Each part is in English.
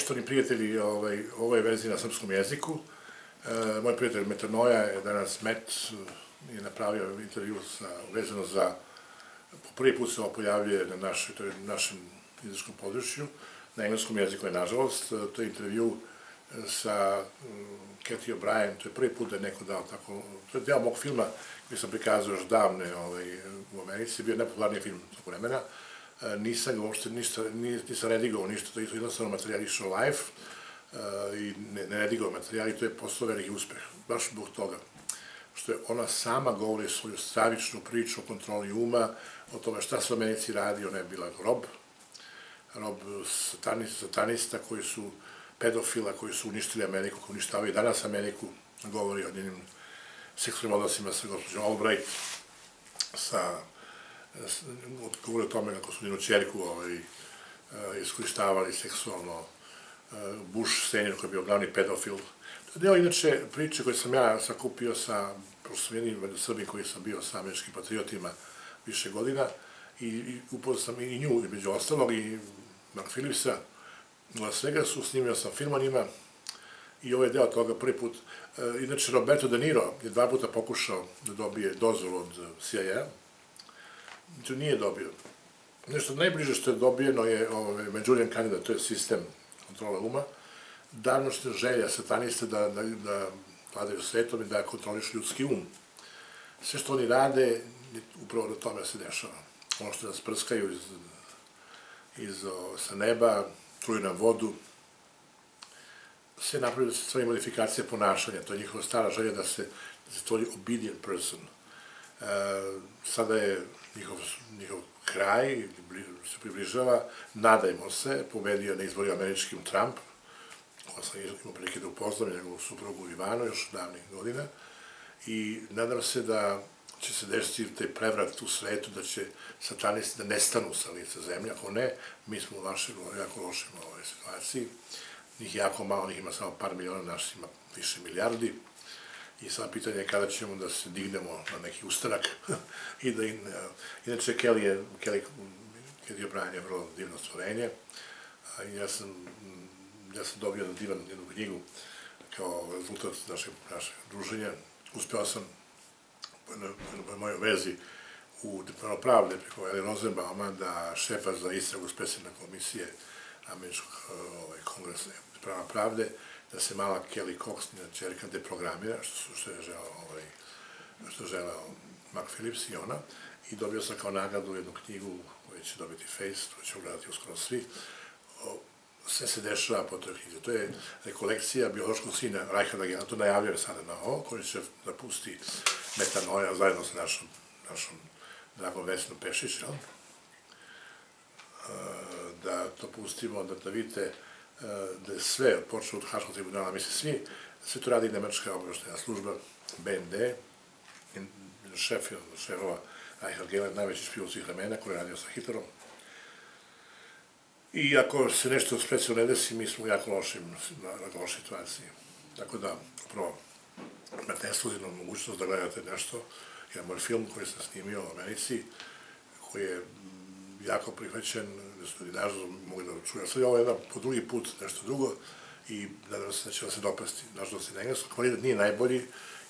Poštovani prijatelji, ovo je verzija na srpskom jeziku. Moj prijatelj Metanoja je danas je napravio intervju vezano za, po prvi put se ovo pojavljuje na našem jezičkom području, na engleskom jeziku je nažalost, to je intervju sa Keti i Olbrajt, to je prvi put da je neko dao tako, to je deo mog filma koji sam prikazao još davne u Americi, bio je najpopularniji film tog vremena, nisam ga uopšte nisam redigovao ništa, to je jednostavno materijal išao live i ne redigovao materijal i to je postao veliki uspeh, baš zbog toga što je ona sama govori svoju stravičnu priču o kontroli uma, o tome šta se u Americi radi, ona je bila rob satanista koji su pedofila, koji su uništili Ameriku, koji uništavaju danas Ameriku, govori o njenim seksualnim odnosima sa gospođom Olbrajt, govori o tome kako su njenu čerku iskoristavali seksualno Buš senior koji je bio glavni pedofil. To je deo inače priče koje sam ja sakupio sa prosvenim Srbim koji sam bio sa američkim patriotima više godina i upoznao sam i nju, među ostalog, i Mark Phillipsa. Svega snimio sam film o njima i ovo je deo toga prvi put. Inače, Roberto De Niro je 2 puta pokušao da dobije dozvolu od CIA-a. To nije dobio. Nešto najbliže što je dobijeno je Medlin kandidat, to je sistem kontrole uma. Danošnja želja satanista da vladaju svetom i da kontroliš ljudski um. Sve što oni rade, upravo do tome se dešava. Ono što nas prskaju sa neba, truju nam vodu, sve napravljaju svoje modifikacije ponašanja. To je njihova stara želja da se stvori obedient person. Sada je njihov kraj, se približava, nadajmo se, pobedio na izborima američkim Trump, ko sam imao prilike da upoznam njegovu suprugu Ivanu još davnih godina, i nadam se da će se desiti taj prevrat u svetu, da će satanisti da nestanu sa lica zemlje, ako ne, mi smo u jako lošim situaciji, njih jako malo, njih ima samo par miliona, naš ima više milijardi, i samo pitanje je kada ćemo da se dignemo na neki ustanak i da inače Keti i Olbrajt je vrlo divno stvorenje. Ja sam dobio jednu knjigu kao rezultat našeg druženja. Uspeo sam na mojoj vezi u Departmanu pravde preko Eli Rosenbauma da šefa za istragu specijalne komisije američkog kongresa Departmana pravde da se mala Kelly Cox, njena čerka, deprogramira, što je želeo Mark Phillips i ona, i dobio sam kao nagradu jednu knjigu koju će dobiti Face, koju će ugledati uskoro svi. Sve se dešava po toj knjizi. To je rekolekcija biološkog sina Rajharda Gela, to najavljaju sada na ovo, koji će da pusti Metanoja zajedno sa našom dragom Vesnom Pešić, da to pustimo, da vidite da je sve počelo od Haškog tribunala, misli sve to radi nemačka obaveštajna služba, BND, šefova Rajhard Gela, najveći špijun svih vremena, koji je radio sa Hitlerom. I ako se nešto specijalno ne desi, mi smo u jako lošoj situaciji. Tako da, upravo, imate ekskluzivnu mogućnost da gledate nešto, jedan moj film koji sam snimio u Americi, koji je jako prihvaćen, da su ljudi nažalost mogli da čuju. Sad je ovo jedan po drugi put nešto drugo i nadam se da će vam se dopasti, nažalost i na engleskom. Kvalitet nije najbolji,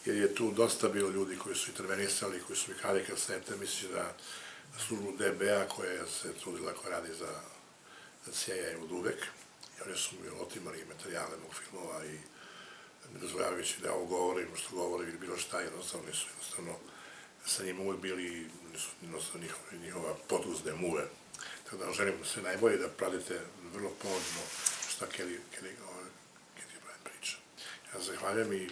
jer je tu dosta bilo ljudi koji su intervenisali, koji su vikali kasete, misleći da službu DBA koja se trudila, koja radi za CIA od uvek, i oni su mi otimali materijale mog filmova i ne dozvoljavajući da ovo govorim, što govorim ili bilo šta, jednostavno nisu sa njima uvek bili njihova poduzne muve. Tako da želim sve najbolje da pratite vrlo pomodno šta Keti i Olbrajt priča. Ja zahvaljam i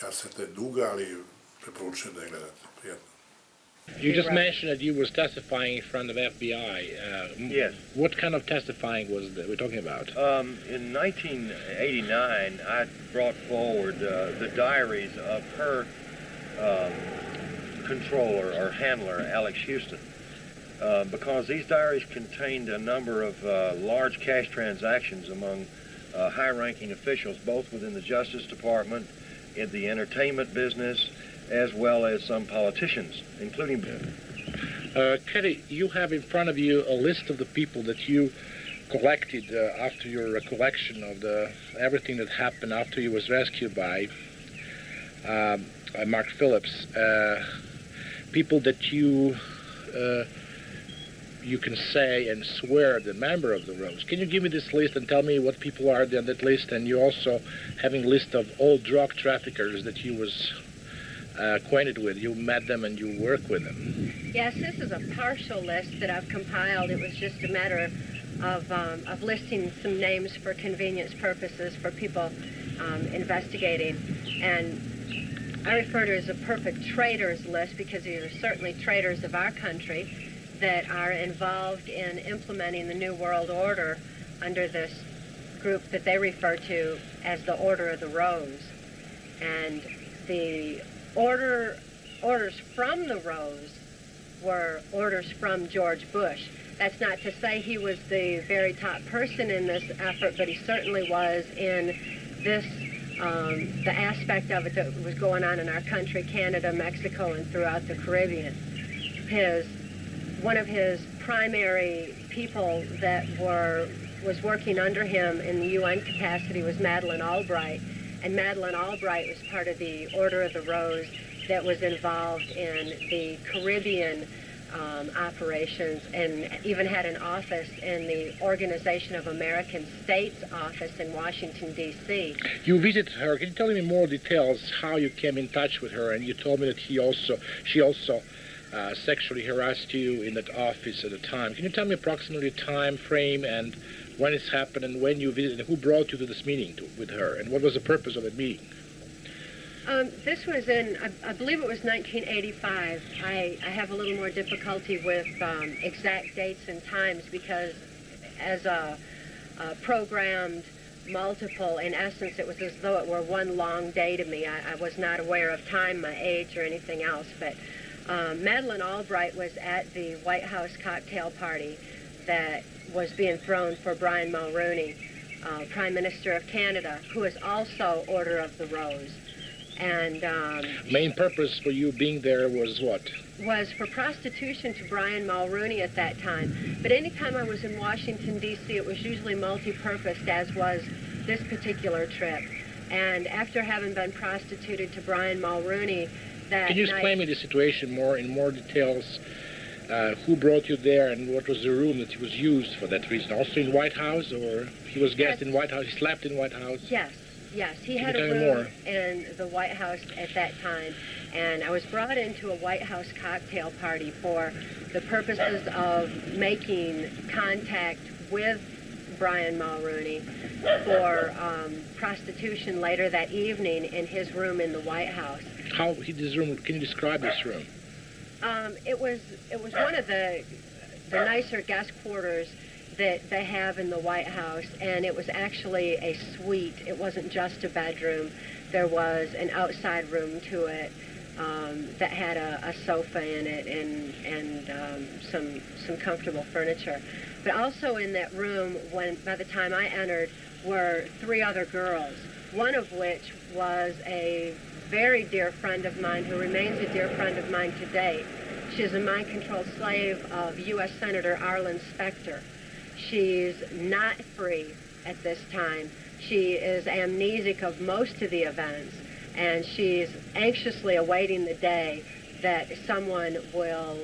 kaseta je duga, ali preporučujem da je gledate. Prijatno. You just mentioned that you were testifying in front of FBI. Yes. What kind of testifying was that we're talking about? In 1989, I brought forward the diaries of her controller or handler, Alex Houston, because these diaries contained a number of large cash transactions among high-ranking officials, both within the Justice Department, in the entertainment business, as well as some politicians, including... Keti, you have in front of you a list of the people that you collected after your recollection of everything that happened after he was rescued by Mark Phillips, people that you can say and swear the member of the Rose. Can you give me this list and tell me what people are on that list? And you also having a list of all drug traffickers that you was acquainted with. You met them and you work with them. Yes, this is a partial list that I've compiled. It was just a matter of listing some names for convenience purposes for people investigating. And I refer to it as a perpetrators list because these are certainly traitors of our country that are involved in implementing the New World Order under this group that they refer to as the Order of the Rose. And the orders from the Rose were orders from George Bush. That's not to say he was the very top person in this effort, but he certainly was in this, the aspect of it that was going on in our country, Canada, Mexico, and throughout the Caribbean. One of his primary people that was working under him in the UN capacity was Medlin Olbrajt, and Medlin Olbrajt was part of the Order of the Rose that was involved in the Caribbean operations and even had an office in the Organization of American States office in Washington, D.C. You visited her. Can you tell me more details how you came in touch with her? And you told me that she also sexually harassed you in that office at the time. Can you tell me approximately the time frame and when it happened and when you visited and who brought you to this meeting with her and what was the purpose of that meeting? This was in, I believe it was 1985. I have a little more difficulty with exact dates and times because as a programmed multiple, in essence, it was as though it were one long day to me. I was not aware of time, my age, or anything else. But Medlin Olbrajt was at the White House cocktail party that was being thrown for Brian Mulroney, Prime Minister of Canada, who is also Order of the Rose. And main purpose for you being there was what? Was for prostitution to Brian Mulroney at that time. But anytime I was in Washington, D.C., it was usually multi-purposed, as was this particular trip. And after having been prostituted to Brian Mulroney that Can you explain me the situation in more details? Who brought you there and what was the room that was used for that reason? Also in White House, or he was guest in White House, he slept in White House? Yes, he had a room in the White House at that time, and I was brought into a White House cocktail party for the purposes of making contact with Brian Mulroney for prostitution later that evening in his room in the White House. This room? Can you describe this room? It was one of the nicer guest quarters that they have in the White House, and it was actually a suite. It wasn't just a bedroom. There was an outside room to it that had a sofa in it and some comfortable furniture. But also in that room, by the time I entered, were 3 other girls, one of which was a very dear friend of mine who remains a dear friend of mine to date. She's a mind-controlled slave of U.S. Senator Arlen Specter. She's not free at this time. She is amnesic of most of the events, and she's anxiously awaiting the day that someone will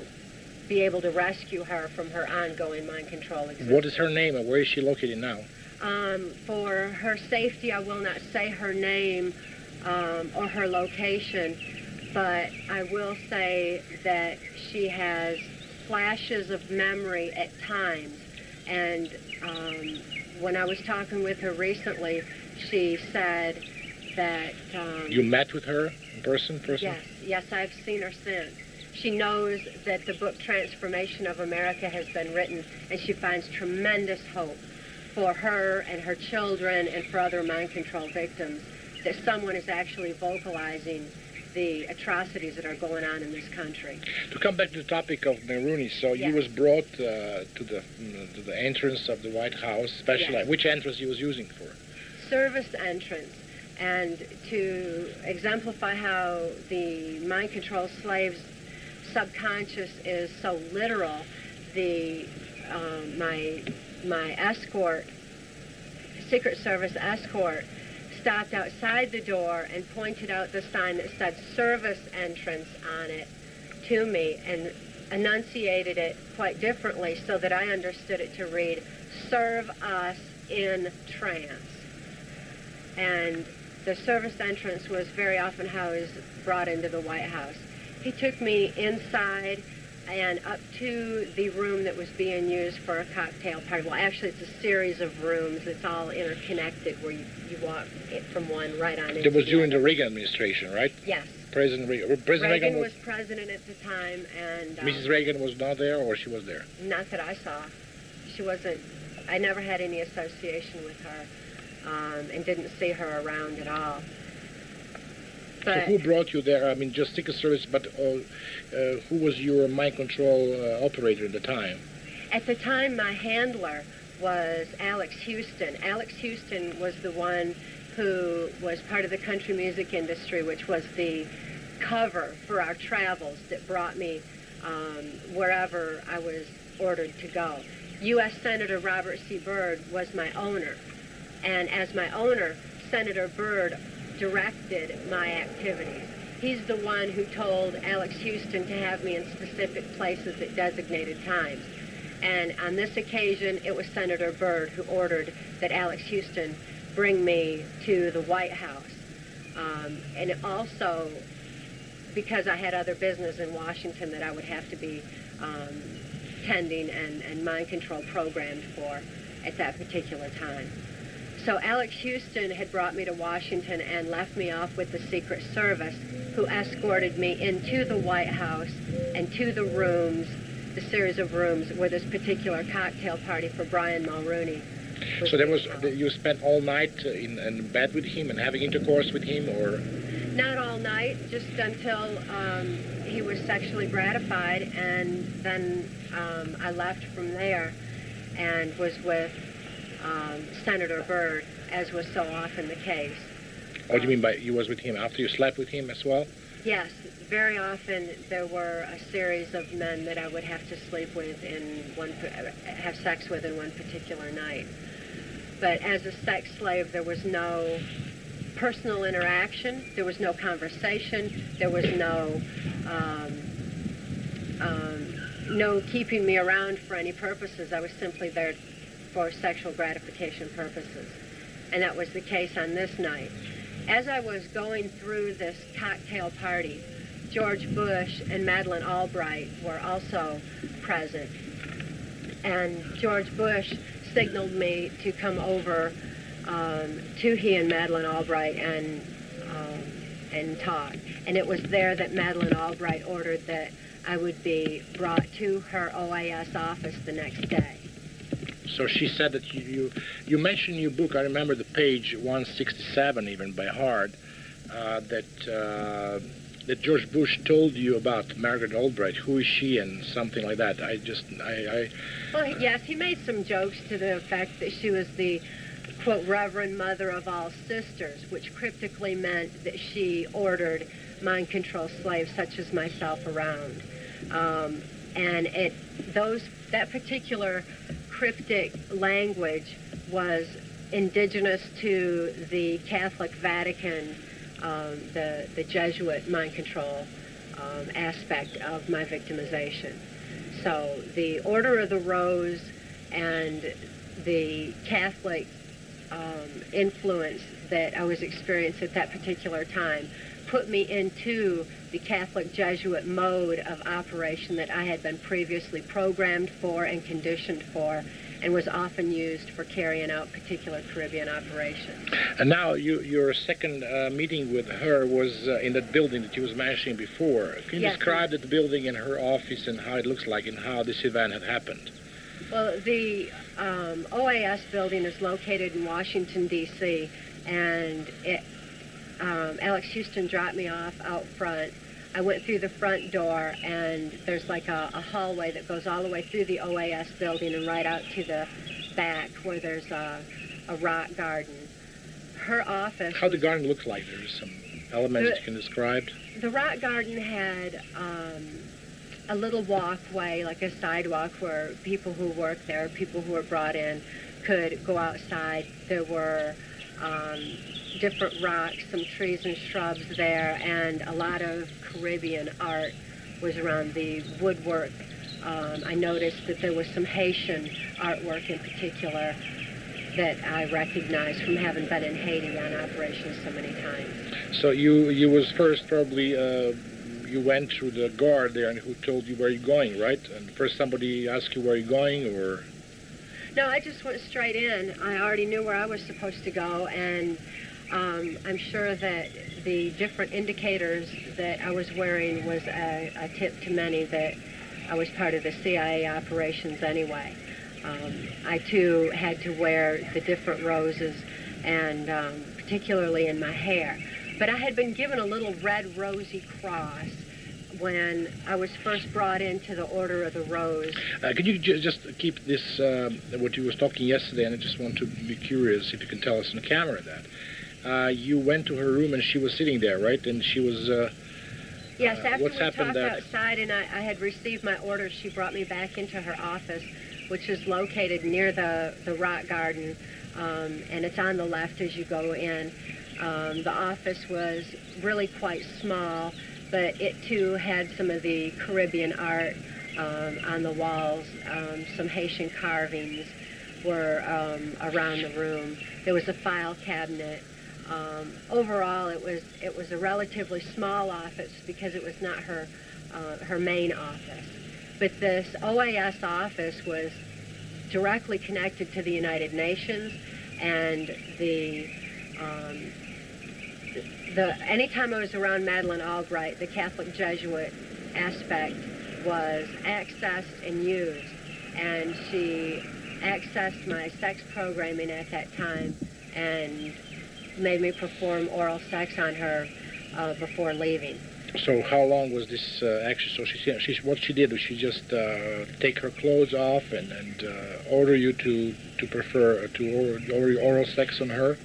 be able to rescue her from her ongoing mind control existence. What is her name and where is she located now? For her safety, I will not say her name or her location, but I will say that she has flashes of memory at times. And when I was talking with her recently, she said that... You met with her in person? Yes, I've seen her since. She knows that the book Transformation of America has been written, and she finds tremendous hope for her and her children and for other mind control victims, that someone is actually vocalizing the atrocities that are going on in this country. To come back to the topic of Mulroney, so he was brought to the entrance of the White House, especially which entrance he was using for? Service entrance. And to exemplify how the mind control slave's subconscious is so literal, the my escort, Secret Service escort, stopped outside the door and pointed out the sign that said service entrance on it to me and enunciated it quite differently so that I understood it to read, serve us in trance. And the service entrance was very often how I was brought into the White House. He took me inside and up to the room that was being used for a cocktail party. Well, actually, it's a series of rooms. It's all interconnected where you walk from one right on into It was the during other. the Reagan administration, right? Yes. President Reagan was president at the time, and Mrs. Reagan was not there, or she was there? not that I saw. She wasn't. I never had any association with her, and didn't see her around at all. So But who brought you there? I mean, just Secret Service, but who was your mind control operator at the time? at the time, my handler was Alex Houston. Alex Houston was the one who was part of the country music industry, which was the cover for our travels that brought me wherever I was ordered to go. U.S. Senator Robert C. Byrd was my owner, and as my owner, Senator Byrd directed my activities. He's the one who told Alex Houston to have me in specific places at designated times. And on this occasion, it was Senator Byrd who ordered that Alex Houston bring me to the White House. And also, because I had other business in Washington that I would have to be tending and mind control programmed for at that particular time. So Alex Houston had brought me to Washington and left me off with the Secret Service, who escorted me into the White House and to the rooms, the series of rooms where this particular cocktail party for Brian Mulrooney was. So there was, held. you spent all night in bed with him and having intercourse with him, or? Not all night, just until he was sexually gratified, and then I left from there and was with Senator Byrd, as was so often the case. What do you mean by you was with him after you slept with him as well? Yes, very often there were a series of men that I would have to sleep with have sex with in one particular night. But as a sex slave, there was no personal interaction, there was no conversation, there was no keeping me around for any purposes. I was simply there for sexual gratification purposes. And that was the case on this night. As I was going through this cocktail party, George Bush and Medlin Olbrajt were also present. And George Bush signaled me to come over to he and Medlin Olbrajt and talk. And it was there that Medlin Olbrajt ordered that I would be brought to her OAS office the next day. So she said that you mentioned in your book, I remember the page 167 even by heart, that George Bush told you about Margaret Olbrajt. Who is she and something like that. Well, yes, he made some jokes to the effect that she was the, quote, Reverend Mother of all sisters, which cryptically meant that she ordered mind control slaves such as myself around. And that particular cryptic language was indigenous to the Catholic Vatican, the Jesuit mind control aspect of my victimization. So the Order of the Rose and the Catholic influence that I was experiencing at that particular time put me into the Catholic Jesuit mode of operation that I had been previously programmed for and conditioned for, and was often used for carrying out particular Caribbean operations. And now your second meeting with her was in that building that you was mentioning before. Can you Yes, describe the building and her office and how it looks like and how this event had happened? Well, the OAS building is located in Washington, D.C., and Alex Houston dropped me off out front. I went through the front door, and there's like a hallway that goes all the way through the OAS building and right out to the back where there's a rock garden. Her office... How the garden looks like? There's some elements that you can describe? The rock garden had a little walkway, like a sidewalk, where people who work there, people who were brought in, could go outside. There were different rocks, some trees and shrubs there, and a lot of Caribbean art was around the woodwork. I noticed that there was some Haitian artwork in particular that I recognized from having been in Haiti on operations so many times. So you was first probably, you went through the guard there and who told you where you're going, right? And first somebody asked you where you're going, or? No, I just went straight in. I already knew where I was supposed to go, and I'm sure that the different indicators that I was wearing was a tip to many that I was part of the CIA operations anyway. I, too, had to wear the different roses, and particularly in my hair. But I had been given a little red rosy cross when I was first brought into the Order of the Rose. Could you just keep this, what you was talking yesterday, and I just want to be curious if you can tell us on the camera that. You went to her room and she was sitting there, right? And she was... yes, after what's we happened talked outside and I had received my orders, she brought me back into her office, which is located near the rock garden, and it's on the left as you go in. The office was really quite small, but it too had some of the Caribbean art on the walls. Some Haitian carvings were around the room. There was a file cabinet. Overall, it was a relatively small office because it was not her main office. But this OAS office was directly connected to the United Nations, and anytime I was around Medlin Olbrajt, the Catholic Jesuit aspect was accessed and used, and she accessed my sex programming at that time and made me perform oral sex on her before leaving. So how long was this action? So what she did was she just take her clothes off and order you to order oral sex on her?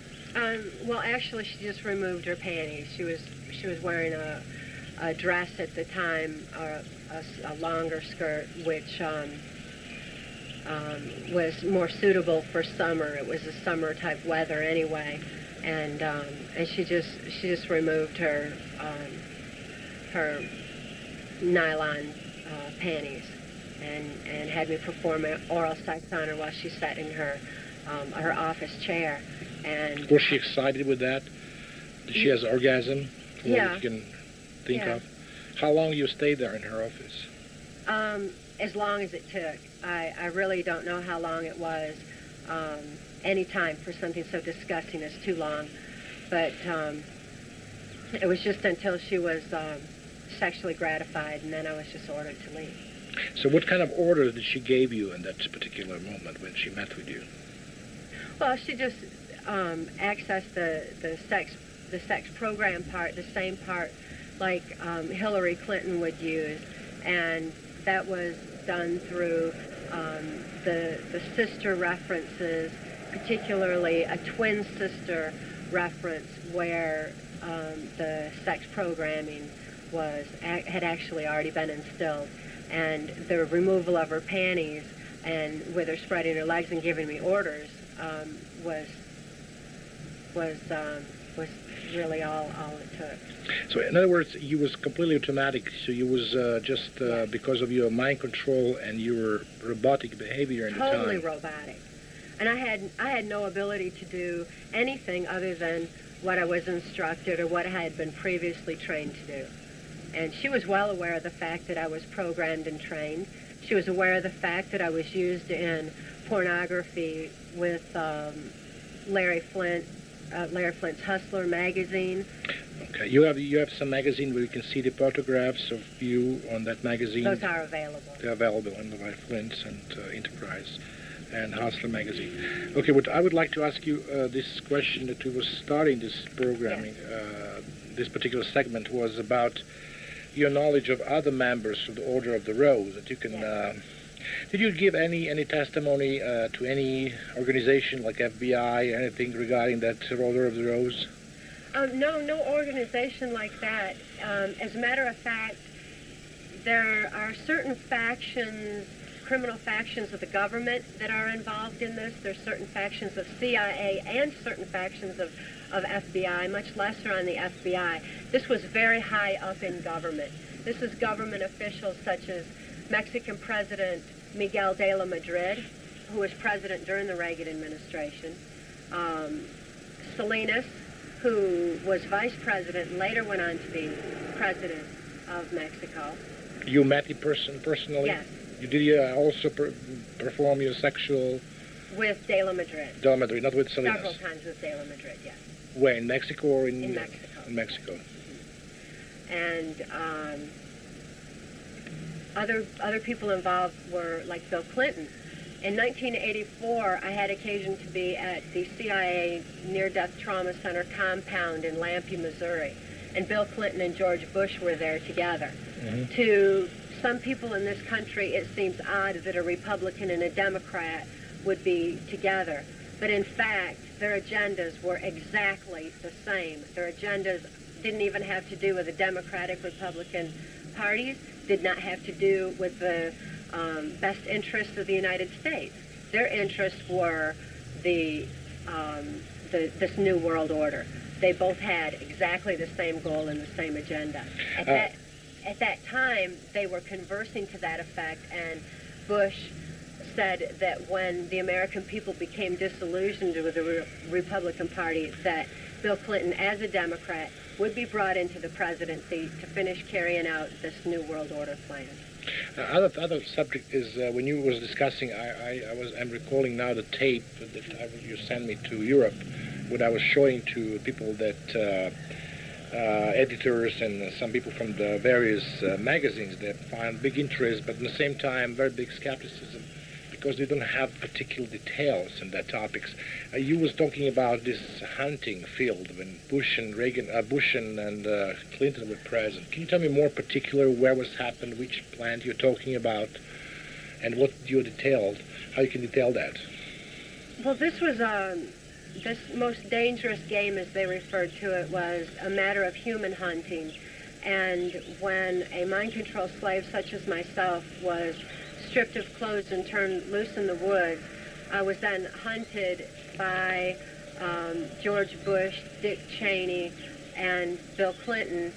Well, actually, she just removed her panties. She was wearing a dress at the time, a longer skirt, which was more suitable for summer. It was a summer type weather anyway, and she just removed her nylon panties and had me perform oral sex on her while she sat in her office chair. And was she excited with that? Did she have an orgasm? Yeah. What you can think of? How long you stayed there in her office? As long as it took. I really don't know how long it was. Any time for something so disgusting is too long. But it was just until she was sexually gratified, and then I was just ordered to leave. So what kind of order did she give you in that particular moment when she met with you? Well, she just accessed the sex program part, the same part like Hillary Clinton would use, and that was done through the sister references, particularly a twin sister reference where the sex programming had actually already been instilled, and the removal of her panties and with her spreading her legs and giving me orders was really all it took. So in other words, you was completely automatic. So you was just because of your mind control and your robotic behavior in the time. Totally robotic, and I had no ability to do anything other than what I was instructed or what I had been previously trained to do. And she was well aware of the fact that I was programmed and trained. She was aware of the fact that I was used in pornography with Larry Flint's Hustler magazine. Okay, you have some magazine where you can see the photographs of you on that magazine. Those are available. They're available on the Larry Flint's and Enterprise and Hustler magazine. Okay, what I would like to ask you this question that we were starting this programming, this particular segment was about your knowledge of other members of the Order of the Rose. That you can. Did you give any testimony to any organization like FBI or anything regarding that Order of the Rose? No organization like that. As a matter of fact, there are certain factions, criminal factions of the government that are involved in this. There's certain factions of CIA and certain factions of FBI, much lesser on the FBI. This was very high up in government. This is government officials such as Mexican President Miguel de la Madrid, who was president during the Reagan administration, Salinas, who was vice president and later went on to be president of Mexico. You met him personally? Yes. You did also perform your sexual... With De La Madrid. De La Madrid, not with Salinas. Several times with De La Madrid, yes. Where, in Mexico or in... In Mexico. In Mexico. And other people involved were like Bill Clinton. In 1984, I had occasion to be at the CIA Near-Death Trauma Center compound in Lampe, Missouri. And Bill Clinton and George Bush were there together. Mm-hmm. To some people in this country, it seems odd that a Republican and a Democrat would be together. But in fact, their agendas were exactly the same. Their agendas didn't even have to do with the Democratic-Republican parties, did not have to do with the best interests of the United States. Their interests were this new world order. They both had exactly the same goal and the same agenda. At that time, they were conversing to that effect, and Bush said that when the American people became disillusioned with the Republican Party, that Bill Clinton, as a Democrat, would be brought into the presidency to finish carrying out this New World Order plan. Other subject is when you was discussing, I'm recalling now the tape that you sent me to Europe, what I was showing to people that editors and some people from the various magazines that find big interest, but at the same time very big skepticism, because they don't have particular details in their topics. You was talking about this hunting field when Bush and Clinton were present. Can you tell me more particular where was happened, which plant you're talking about, and what you detailed, how you can detail that? Well, this was this most dangerous game, as they referred to it, was a matter of human hunting. And when a mind-controlled slave such as myself was stripped of clothes and turned loose in the woods, I was then hunted by George Bush, Dick Cheney, and Bill Clinton,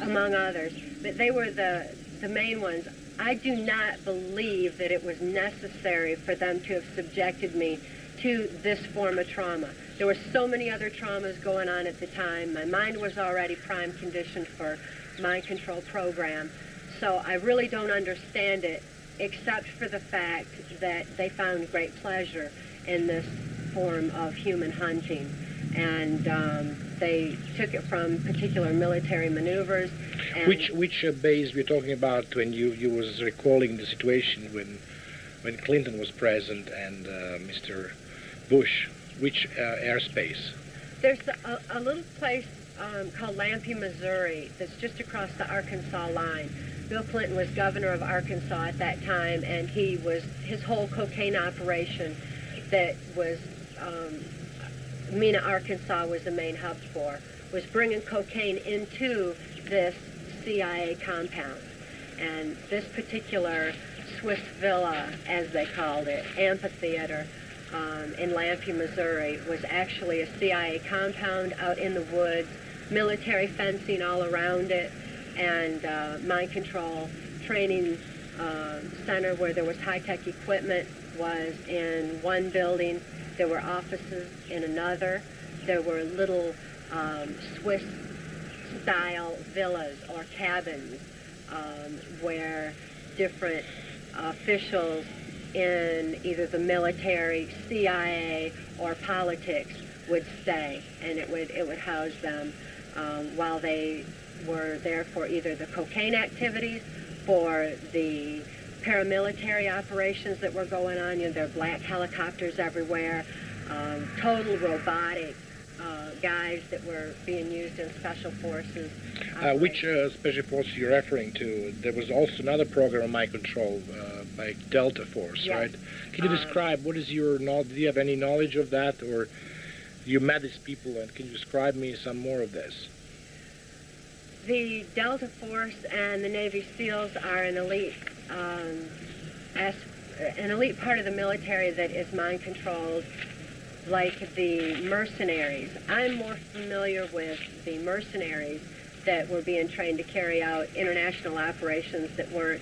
among others. But they were the main ones. I do not believe that it was necessary for them to have subjected me to this form of trauma. There were so many other traumas going on at the time. My mind was already prime conditioned for mind control program. So I really don't understand it, except for the fact that they found great pleasure in this form of human hunting. And they took it from particular military maneuvers. And which base we're talking about when you was recalling the situation when Clinton was present and Mr. Bush? Which airspace? There's a little place called Lampe, Missouri, that's just across the Arkansas line. Bill Clinton was governor of Arkansas at that time, and his whole cocaine operation that was Mena, Arkansas was the main hub for, was bringing cocaine into this CIA compound. And this particular Swiss villa, as they called it, amphitheater, in Lampe, Missouri, was actually a CIA compound out in the woods, military fencing all around it, and mind control training center where there was high-tech equipment was in one building. There were offices in another. There were little Swiss-style villas or cabins where different officials in either the military, CIA, or politics would stay, and it would house them while they were there for either the cocaine activities, for the paramilitary operations that were going on. You know, there were black helicopters everywhere, total robotic guys that were being used in special forces. Which special forces you're referring to? There was also another program of mind control by Delta Force, yes. Right? Can you describe what is your knowledge? Do you have any knowledge of that, or you met these people, and can you describe me some more of this? The Delta Force and the Navy SEALs are an elite part of the military that is mind-controlled, like the mercenaries. I'm more familiar with the mercenaries that were being trained to carry out international operations that weren't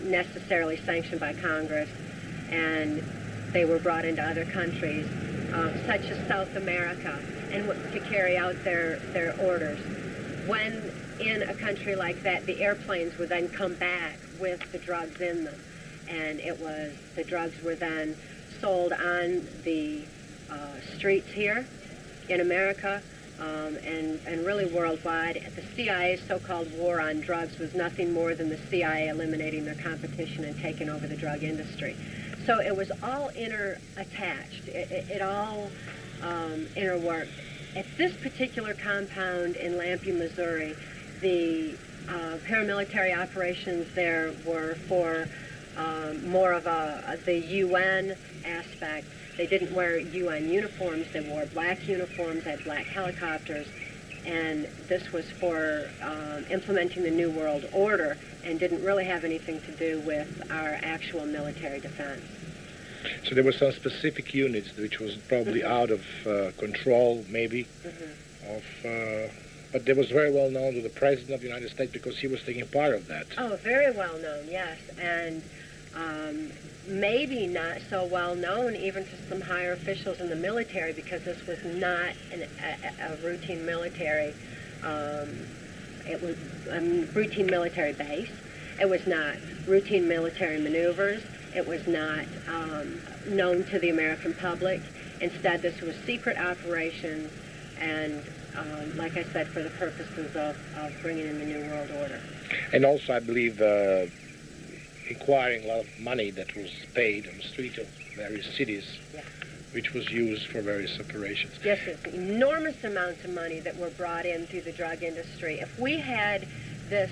necessarily sanctioned by Congress, and they were brought into other countries, such as South America, and to carry out their orders. When in a country like that, the airplanes would then come back with the drugs in them, and the drugs were then sold on the streets here in America, and really worldwide. The CIA's so-called war on drugs was nothing more than the CIA eliminating their competition and taking over the drug industry. So it was all inter-attached. It all interworked. At this particular compound in Lampe, Missouri, the paramilitary operations there were for more of the UN aspect. They didn't wear UN uniforms. They wore black uniforms, had black helicopters, and this was for implementing the New World Order and didn't really have anything to do with our actual military defense. So there were some specific units which was probably out of control, maybe, but they was very well known to the President of the United States because he was taking part of that. Oh, very well known, yes, and maybe not so well known even to some higher officials in the military, because this was not a routine military. It was a routine military base. It was not routine military maneuvers. It was not known to the American public. Instead, this was secret operations, and like I said, for the purposes of bringing in the New World Order. And also, I believe, acquiring a lot of money that was paid on the street of various cities, yeah, which was used for various operations. Yes, it's enormous amounts of money that were brought in through the drug industry. If we had this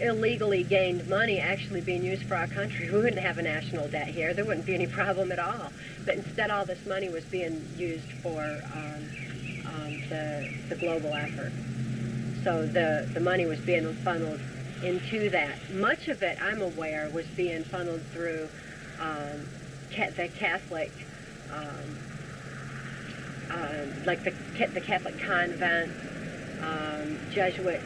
illegally gained money actually being used for our country, we wouldn't have a national debt here. There wouldn't be any problem at all. But instead, all this money was being used for the global effort. So the money was being funneled into that. Much of it, I'm aware, was being funneled through the Catholic, like the Catholic convents, Jesuit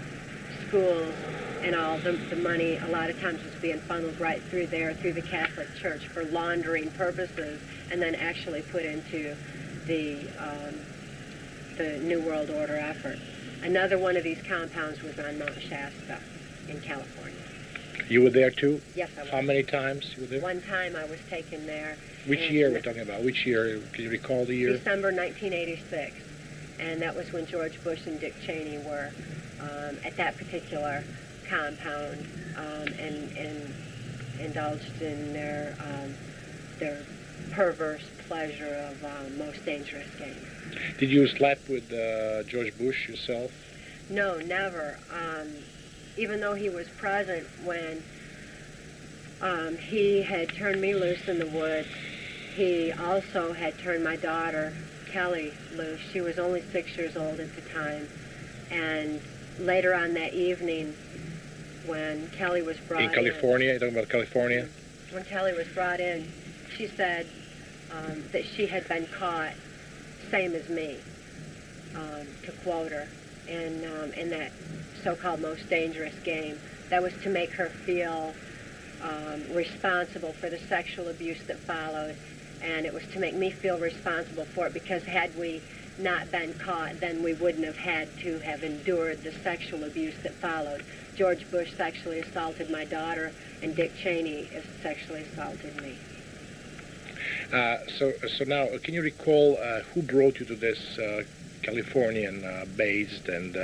schools, and all. The money a lot of times was being funneled right through there, through the Catholic Church for laundering purposes, and then actually put into the New World Order effort. Another one of these compounds was on Mount Shasta in California. You were there too? Yes, I was. How many times you were there? One time I was taken there. Which year we're talking about? Which year? Can you recall the year? December 1986. And that was when George Bush and Dick Cheney were at that particular compound and indulged in their perverse pleasure of most dangerous game. Did you sleep with George Bush yourself? No, never. Even though he was present when he had turned me loose in the woods, he also had turned my daughter, Kelly, loose. She was only 6 years old at the time. And later on that evening, when Kelly was brought in... In California? You're talking about California? When Kelly was brought in, she said that she had been caught, same as me, to quote her, in that so-called most dangerous game. That was to make her feel responsible for the sexual abuse that followed, and it was to make me feel responsible for it, because had we not been caught, then we wouldn't have had to have endured the sexual abuse that followed. George Bush sexually assaulted my daughter, and Dick Cheney sexually assaulted me. So now, can you recall who brought you to this Californian based and